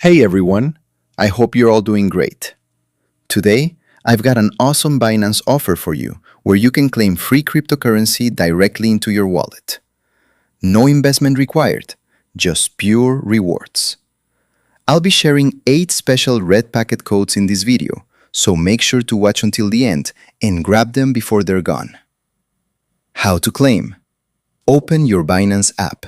Hey everyone, I hope you're all doing great. Today, I've got an awesome Binance offer for you where you can claim free cryptocurrency directly into your wallet. No investment required, just pure rewards. I'll be sharing 8 special red packet codes in this video, so make sure to watch until the end and grab them before they're gone. How to claim. Open your Binance app.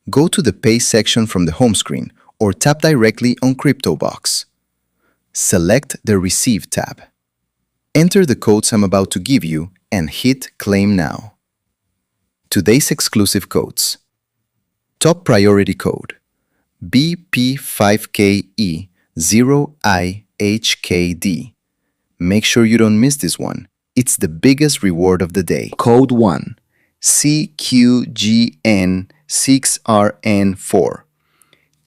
Go to the Pay section from the home screen or tap directly on CryptoBox. Select the Receive tab. Enter the codes I'm about to give you and hit Claim Now. Today's exclusive codes. Top priority code BP5KE0IHKD. Make sure you don't miss this one. It's the biggest reward of the day. Code 1 CQGN6RN4.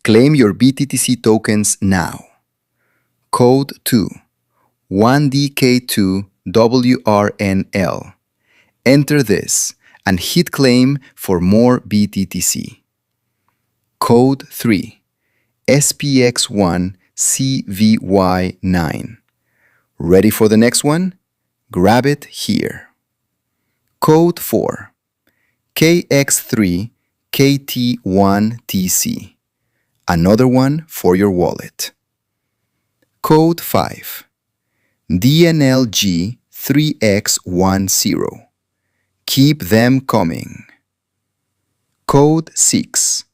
Claim your BTC tokens now. Code 2 1DK2WRNL. Enter this and hit claim for more BTC. Code 3 SPX1CVY9. Ready for the next one? Grab it here. Code 4 KX3KT1TC. Another one for your wallet. Code 5 DNLG3X10. Keep them coming. Code 6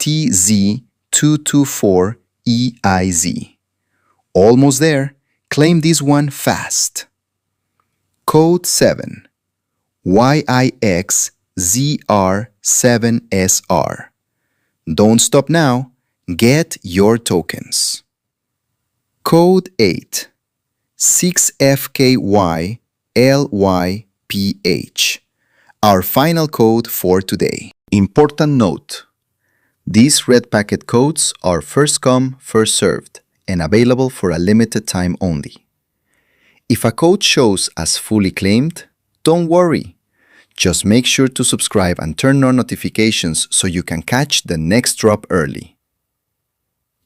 TZ224EIZ. Almost there. Claim this one fast. Code 7 YIXZR7SR. Don't stop now. Get your tokens. Code 8 6FKYLYPH. Our final code for today. Important note. These red packet codes are first come, first served and available for a limited time only. If a code shows as fully claimed, don't worry. Just make sure to subscribe and turn on notifications so you can catch the next drop early.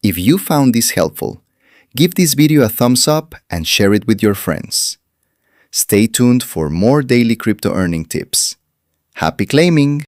If you found this helpful, give this video a thumbs up and share it with your friends. Stay tuned for more daily crypto earning tips. Happy claiming!